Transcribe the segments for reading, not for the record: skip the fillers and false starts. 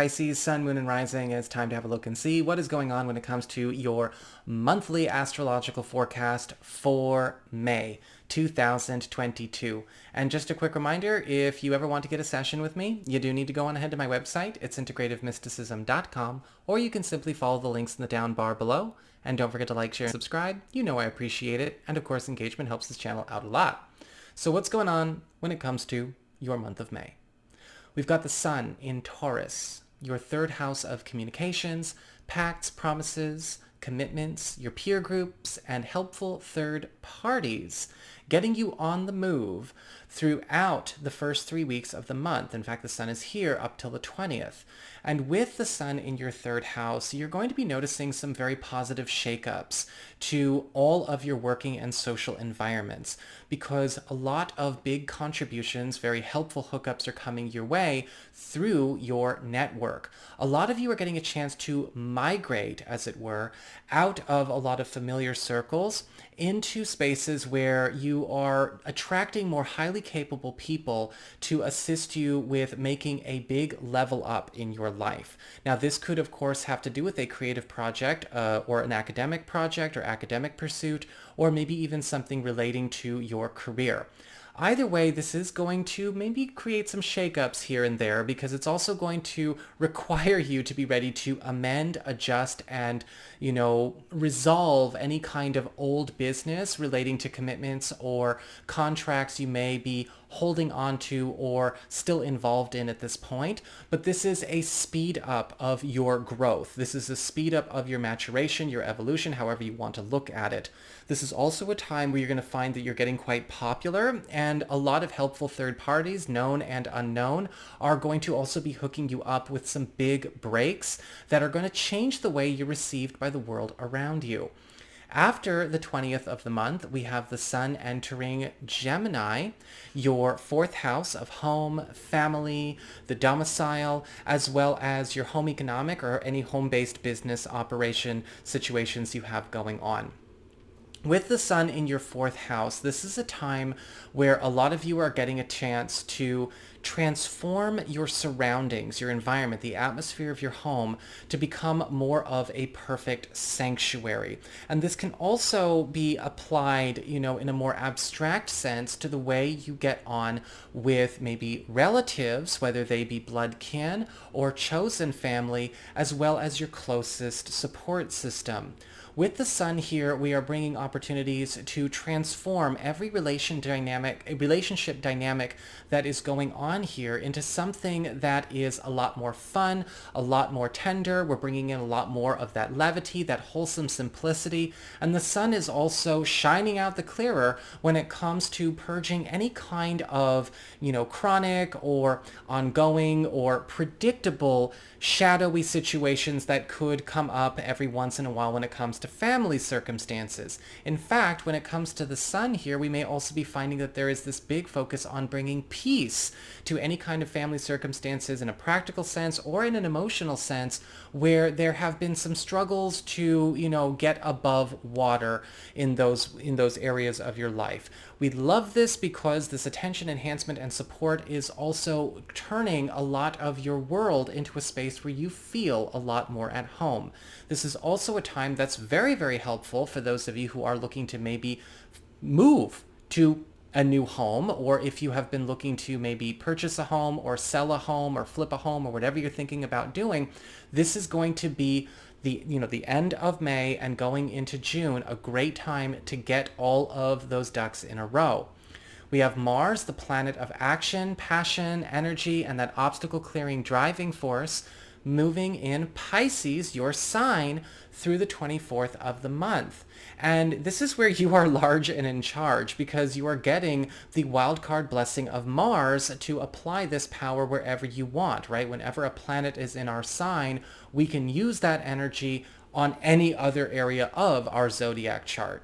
Pisces, Sun, Moon, and Rising. It's time to have a look and see what is going on when it comes to your monthly astrological forecast for May 2022. And just a quick reminder, if you ever want to get a session with me, you do need to go on ahead to my website. It's integrativemysticism.com, or you can simply follow the links in the down bar below. And don't forget to like, share, and subscribe. You know I appreciate it. And of course, engagement helps this channel out a lot. So what's going on when it comes to your month of May? We've got the Sun in Taurus, your third house of communications, pacts, promises, commitments, your peer groups, and helpful third parties, getting you on the move throughout the first 3 weeks of the month. In fact, the Sun is here up till the 20th. And with the Sun in your third house, you're going to be noticing some very positive shakeups to all of your working and social environments, because a lot of big contributions, very helpful hookups are coming your way through your network. A lot of you are getting a chance to migrate, as it were, out of a lot of familiar circles into spaces where you are attracting more highly capable people to assist you with making a big level up in your life. Now, this could, of course, have to do with a creative project or an academic project or academic pursuit, or maybe even something relating to your career. Either way, this is going to maybe create some shakeups here and there, because it's also going to require you to be ready to amend, adjust, and, resolve any kind of old business relating to commitments or contracts you may be holding on to or still involved in at this point. But this is a speed up of your growth. This is a speed up of your maturation, your evolution, however you want to look at it. This is also a time where you're going to find that you're getting quite popular, and a lot of helpful third parties, known and unknown, are going to also be hooking you up with some big breaks that are going to change the way you're received by the world around you. After the 20th of the month, we have the Sun entering Gemini, your fourth house of home, family, the domicile, as well as your home economic or any home-based business operation situations you have going on. With the Sun in your fourth house, this is a time where a lot of you are getting a chance to transform your surroundings, your environment, the atmosphere of your home, to become more of a perfect sanctuary. And this can also be applied, in a more abstract sense to the way you get on with maybe relatives, whether they be blood kin or chosen family, as well as your closest support system. With the Sun here, we are bringing opportunities to transform every relationship dynamic that is going on here into something that is a lot more fun, a lot more tender. We're bringing in a lot more of that levity, that wholesome simplicity. And the Sun is also shining out the clearer when it comes to purging any kind of, chronic or ongoing or predictable shadowy situations that could come up every once in a while when it comes to family circumstances. In fact, when it comes to the Sun here, we may also be finding that there is this big focus on bringing peace to any kind of family circumstances in a practical sense or in an emotional sense, where there have been some struggles to, get above water in those areas of your life. We love this because this attention, enhancement, and support is also turning a lot of your world into a space where you feel a lot more at home. This is also a time that's very, very helpful for those of you who are looking to maybe move to a new home, or if you have been looking to maybe purchase a home or sell a home or flip a home or whatever you're thinking about doing. This is going to be the end of May and going into June, a great time to get all of those ducks in a row. We have Mars, the planet of action, passion, energy, and that obstacle clearing driving force, moving in Pisces, your sign, through the 24th of the month. And this is where you are large and in charge, because you are getting the wildcard blessing of Mars to apply this power wherever you want, right? Whenever a planet is in our sign, we can use that energy on any other area of our zodiac chart.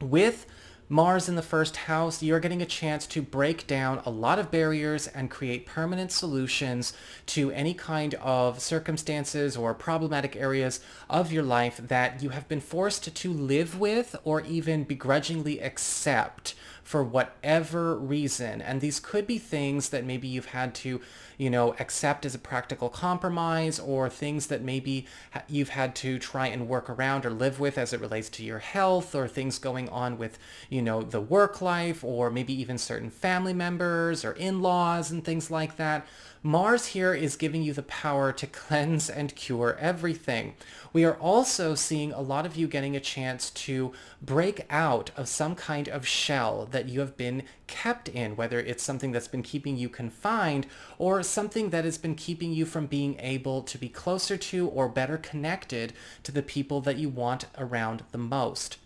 With Mars in the first house, you're getting a chance to break down a lot of barriers and create permanent solutions to any kind of circumstances or problematic areas of your life that you have been forced to live with or even begrudgingly accept for whatever reason. And these could be things that maybe you've had to, accept as a practical compromise, or things that maybe you've had to try and work around or live with as it relates to your health, or things going on with, the work life, or maybe even certain family members or in-laws and things like that. Mars here is giving you the power to cleanse and cure everything. We are also seeing a lot of you getting a chance to break out of some kind of shell that you have been kept in, whether it's something that's been keeping you confined or something that has been keeping you from being able to be closer to or better connected to the people that you want around the most.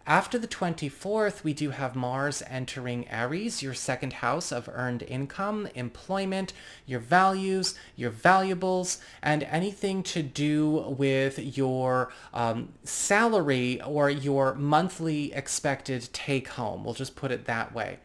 After the 24th, we do have Mars entering Aries, your second house of earned income, employment, your values, your valuables, and anything to do with your salary or your monthly expected take home. We'll just put it that way.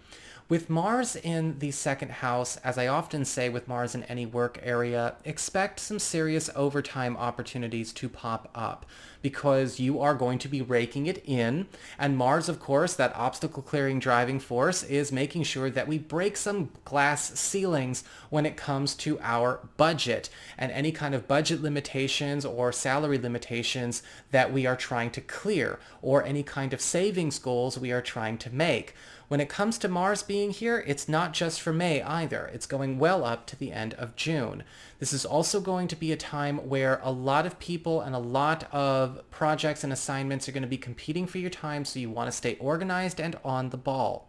With Mars in the second house, as I often say with Mars in any work area, expect some serious overtime opportunities to pop up because you are going to be raking it in. And Mars, of course, that obstacle clearing driving force, is making sure that we break some glass ceilings when it comes to our budget and any kind of budget limitations or salary limitations that we are trying to clear, or any kind of savings goals we are trying to make. When it comes to Mars being here, it's not just for May either. It's going well up to the end of June. This is also going to be a time where a lot of people and a lot of projects and assignments are going to be competing for your time, so you want to stay organized and on the ball.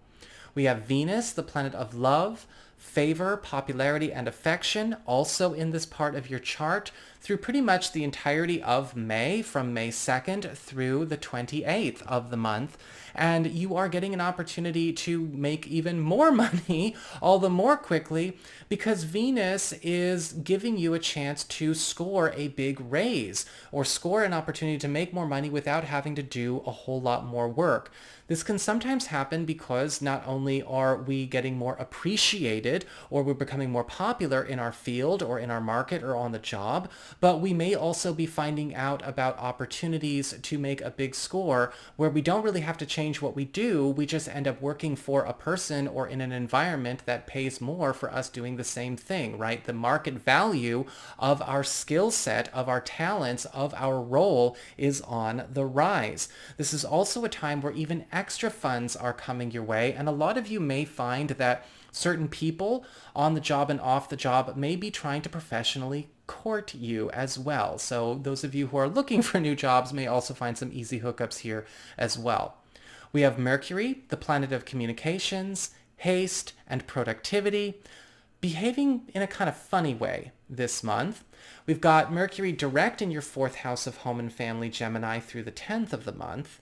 We have Venus, the planet of love, favor, popularity, and affection, also in this part of your chart through pretty much the entirety of May, from May 2nd through the 28th of the month. And you are getting an opportunity to make even more money all the more quickly because Venus is giving you a chance to score a big raise or score an opportunity to make more money without having to do a whole lot more work. This can sometimes happen because not only are we getting more appreciated or we're becoming more popular in our field or in our market or on the job, but we may also be finding out about opportunities to make a big score where we don't really have to change what we do. We just end up working for a person or in an environment that pays more for us doing the same thing, right? The market value of our skill set, of our talents, of our role is on the rise. This is also a time where even extra funds are coming your way, and a lot of you may find that certain people on the job and off the job may be trying to professionally court you as well. So those of you who are looking for new jobs may also find some easy hookups here as well. We have Mercury, the planet of communications, haste, and productivity, behaving in a kind of funny way this month. We've got Mercury direct in your fourth house of home and family, Gemini, through the 10th of the month.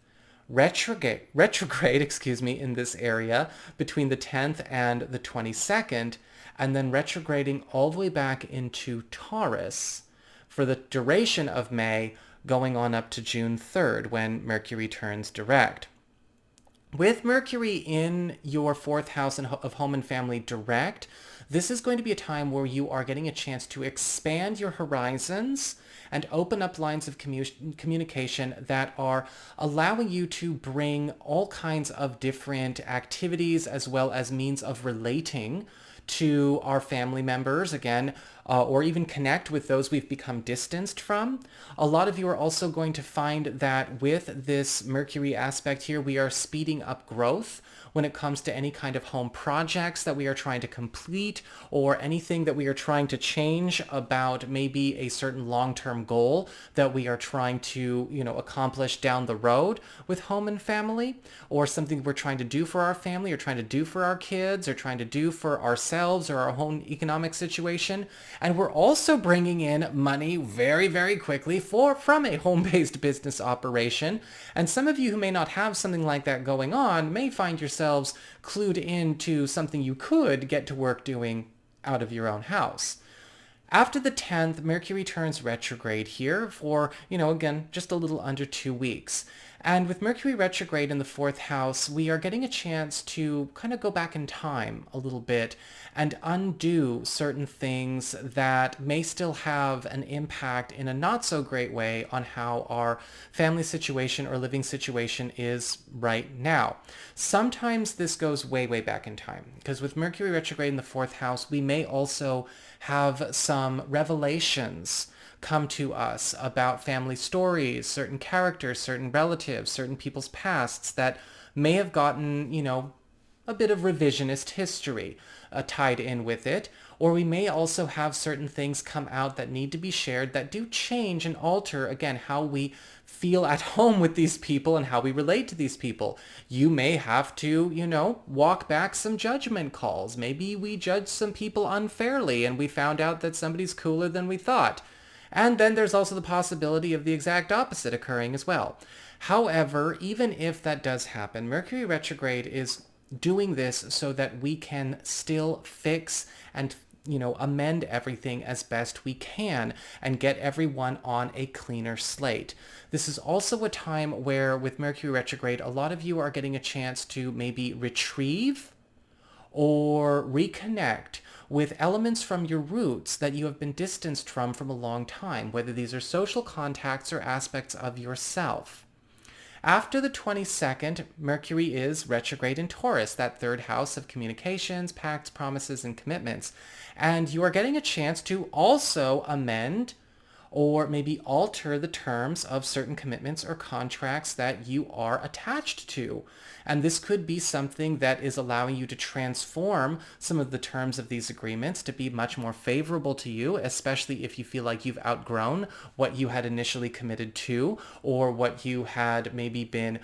Retrograde, in this area between the 10th and the 22nd, and then retrograding all the way back into Taurus for the duration of May, going on up to June 3rd when Mercury turns direct. With Mercury in your fourth house of home and family direct, this is going to be a time where you are getting a chance to expand your horizons and open up lines of communication that are allowing you to bring all kinds of different activities as well as means of relating to our family members, again, or even connect with those we've become distanced from. A lot of you are also going to find that with this Mercury aspect here, we are speeding up growth when it comes to any kind of home projects that we are trying to complete or anything that we are trying to change about maybe a certain long-term goal that we are trying to, accomplish down the road with home and family, or something we're trying to do for our family or trying to do for our kids or trying to do for ourselves or our own economic situation. And we're also bringing in money very, very quickly from a home-based business operation. And some of you who may not have something like that going on may find yourselves clued into something you could get to work doing out of your own house. After the 10th, Mercury turns retrograde here for, again, just a little under 2 weeks. And with Mercury retrograde in the fourth house, we are getting a chance to kind of go back in time a little bit and undo certain things that may still have an impact in a not so great way on how our family situation or living situation is right now. Sometimes this goes way, way back in time, because with Mercury retrograde in the fourth house, we may also have some revelations come to us about family stories, certain characters, certain relatives, certain people's pasts that may have gotten, a bit of revisionist history tied in with it. Or we may also have certain things come out that need to be shared that do change and alter, again, how we feel at home with these people and how we relate to these people. You may have to, walk back some judgment calls. Maybe we judged some people unfairly and we found out that somebody's cooler than we thought. And then there's also the possibility of the exact opposite occurring as well. However, even if that does happen, Mercury retrograde is doing this so that we can still fix and amend everything as best we can and get everyone on a cleaner slate. This is also a time where with Mercury retrograde, a lot of you are getting a chance to maybe retrieve or reconnect with elements from your roots that you have been distanced from a long time, whether these are social contacts or aspects of yourself. After the 22nd, Mercury is retrograde in Taurus, that third house of communications, pacts, promises, and commitments. And you are getting a chance to also amend or maybe alter the terms of certain commitments or contracts that you are attached to. And this could be something that is allowing you to transform some of the terms of these agreements to be much more favorable to you, especially if you feel like you've outgrown what you had initially committed to or what you had maybe been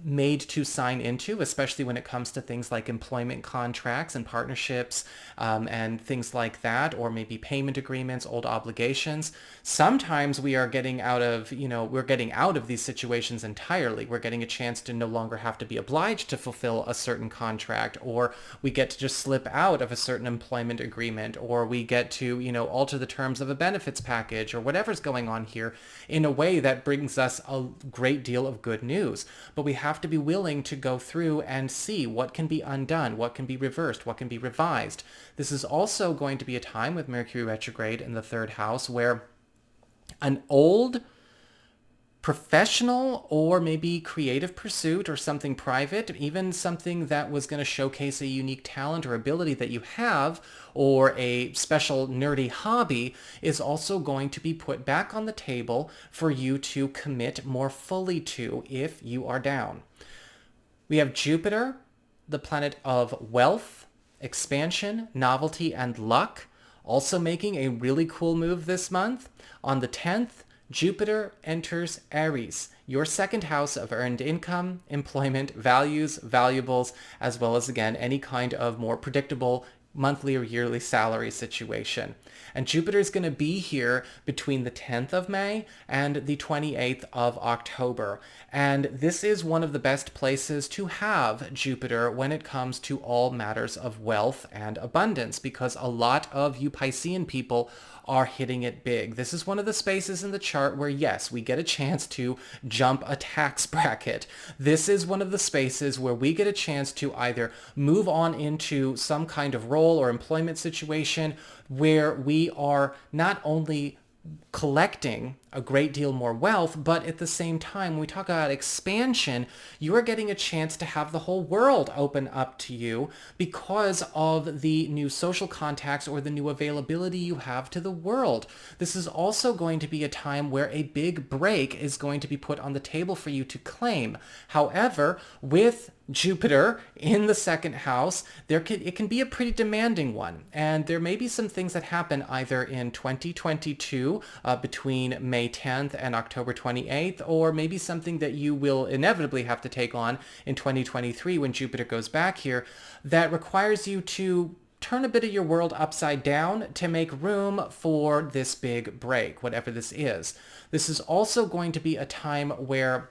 made to sign into, especially when it comes to things like employment contracts and partnerships and things like that, or maybe payment agreements, old obligations. Sometimes we are getting out of, we're getting out of these situations entirely. We're getting a chance to no longer have to be obliged to fulfill a certain contract, or we get to just slip out of a certain employment agreement, or we get to, alter the terms of a benefits package, or whatever's going on here in a way that brings us a great deal of good news. But we have to be willing to go through and see what can be undone, what can be reversed, what can be revised. This is also going to be a time with Mercury retrograde in the third house where an old professional or maybe creative pursuit or something private, even something that was going to showcase a unique talent or ability that you have, or a special nerdy hobby, is also going to be put back on the table for you to commit more fully to if you are down. We have Jupiter, the planet of wealth, expansion, novelty, and luck, also making a really cool move this month. On the 10th, Jupiter enters Aries, your second house of earned income, employment, values, valuables, as well as, again, any kind of more predictable monthly or yearly salary situation. And Jupiter is going to be here between the 10th of May and the 28th of October. And this is one of the best places to have Jupiter when it comes to all matters of wealth and abundance, because a lot of you Piscean people are hitting it big. This is one of the spaces in the chart where, yes, we get a chance to jump a tax bracket. This is one of the spaces where we get a chance to either move on into some kind of role or employment situation where we are not only collecting a great deal more wealth, but at the same time, when we talk about expansion, you are getting a chance to have the whole world open up to you because of the new social contacts or the new availability you have to the world. This is also going to be a time where a big break is going to be put on the table for you to claim. However, with Jupiter in the second house, it can be a pretty demanding one. And there may be some things that happen either in 2022 between May 10th and October 28th, or maybe something that you will inevitably have to take on in 2023 when Jupiter goes back here, that requires you to turn a bit of your world upside down to make room for this big break, whatever this is. This is also going to be a time where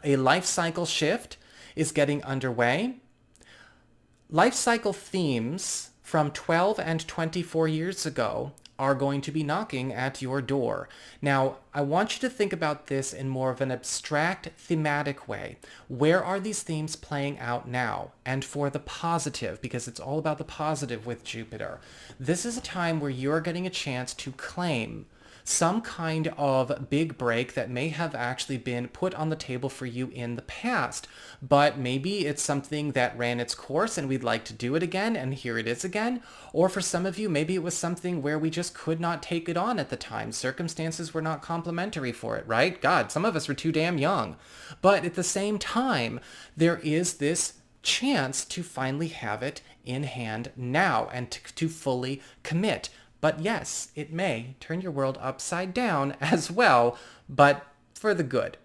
a life cycle shift is getting underway. Life cycle themes from 12 and 24 years ago are going to be knocking at your door. Now, I want you to think about this in more of an abstract, thematic way. Where are these themes playing out now? And for the positive, because it's all about the positive with Jupiter. This is a time where you're getting a chance to claim some kind of big break that may have actually been put on the table for you in the past. But maybe it's something that ran its course and we'd like to do it again, and here it is again. Or for some of you, maybe it was something where we just could not take it on at the time. Circumstances were not complimentary for it, right? God, some of us were too damn young. But at the same time, there is this chance to finally have it in hand now and to fully commit. But yes, it may turn your world upside down as well, but for the good.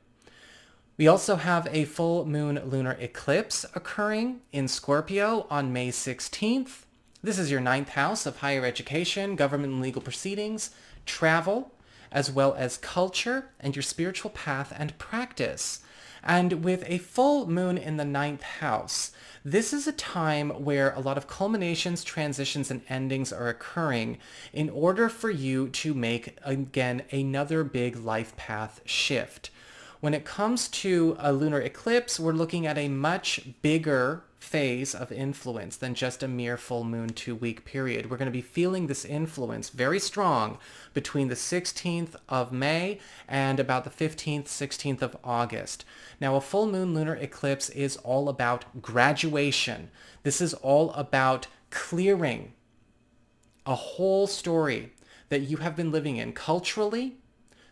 We also have a full moon lunar eclipse occurring in Scorpio on May 16th. This is your 9th house of higher education, government and legal proceedings, travel, as well as culture and your spiritual path and practice. And with a full moon in the 9th house, this is a time where a lot of culminations, transitions, and endings are occurring in order for you to make, again, another big life path shift. When it comes to a lunar eclipse, we're looking at a much bigger phase of influence than just a mere full moon 2-week period. We're going to be feeling this influence very strong between the 16th of May and about the 15th, 16th of August. Now, a full moon lunar eclipse is all about graduation. This is all about clearing a whole story that you have been living in culturally,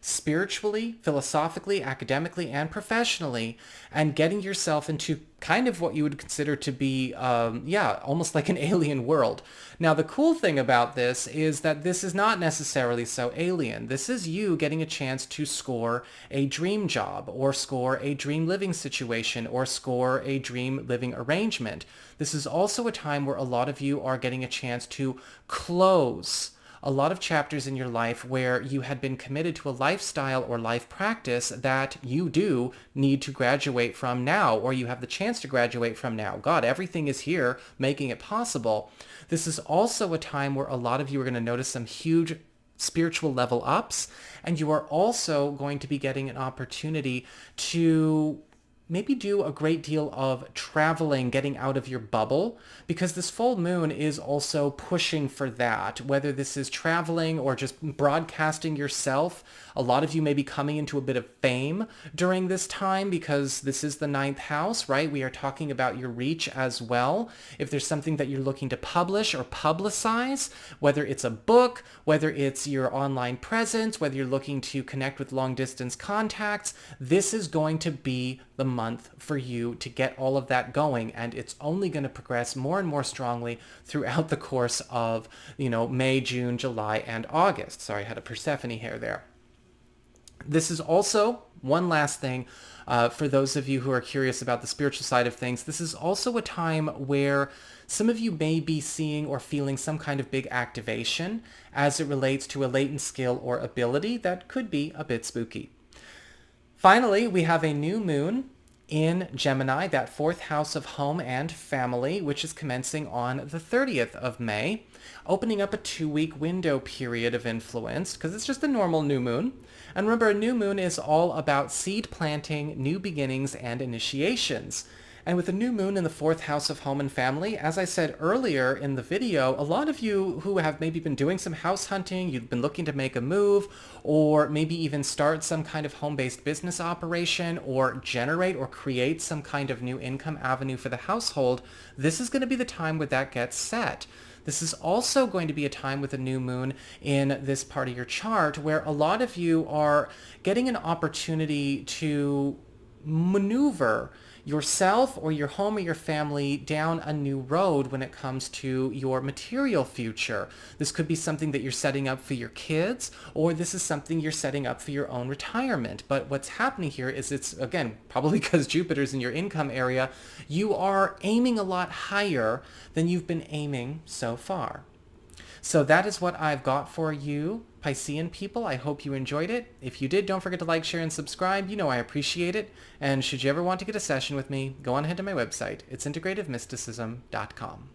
spiritually, philosophically, academically, and professionally, and getting yourself into kind of what you would consider to be, almost like an alien world. Now, the cool thing about this is that this is not necessarily so alien. This is you getting a chance to score a dream job, or score a dream living situation, or score a dream living arrangement. This is also a time where a lot of you are getting a chance to close a lot of chapters in your life where you had been committed to a lifestyle or life practice that you do need to graduate from now, or you have the chance to graduate from now. God, everything is here making it possible. This is also a time where a lot of you are going to notice some huge spiritual level ups, and you are also going to be getting an opportunity to maybe do a great deal of traveling, getting out of your bubble, because this full moon is also pushing for that, whether this is traveling or just broadcasting yourself. A lot of you may be coming into a bit of fame during this time because this is the 9th house, right? We are talking about your reach as well. If there's something that you're looking to publish or publicize, whether it's a book, whether it's your online presence, whether you're looking to connect with long distance contacts, this is going to be the month for you to get all of that going, and it's only going to progress more and more strongly throughout the course of, May, June, July, and August. Sorry, I had a Persephone hair there. This is also one last thing for those of you who are curious about the spiritual side of things. This is also a time where some of you may be seeing or feeling some kind of big activation as it relates to a latent skill or ability that could be a bit spooky. Finally, we have a new moon in Gemini, that 4th house of home and family, which is commencing on the 30th of May, opening up a 2-week window period of influence, because it's just a normal new moon. And remember, a new moon is all about seed planting, new beginnings, and initiations. And with a new moon in the 4th house of home and family, as I said earlier in the video, a lot of you who have maybe been doing some house hunting, you've been looking to make a move, or maybe even start some kind of home-based business operation, or generate or create some kind of new income avenue for the household, this is going to be the time where that gets set. This is also going to be a time with a new moon in this part of your chart where a lot of you are getting an opportunity to maneuver yourself or your home or your family down a new road when it comes to your material future. This could be something that you're setting up for your kids, or this is something you're setting up for your own retirement. But what's happening here is it's, again, probably because Jupiter's in your income area, you are aiming a lot higher than you've been aiming so far. So that is what I've got for you, Piscean people. I hope you enjoyed it. If you did, don't forget to like, share, and subscribe. You know I appreciate it. And should you ever want to get a session with me, go on ahead to my website. It's integrativemysticism.com.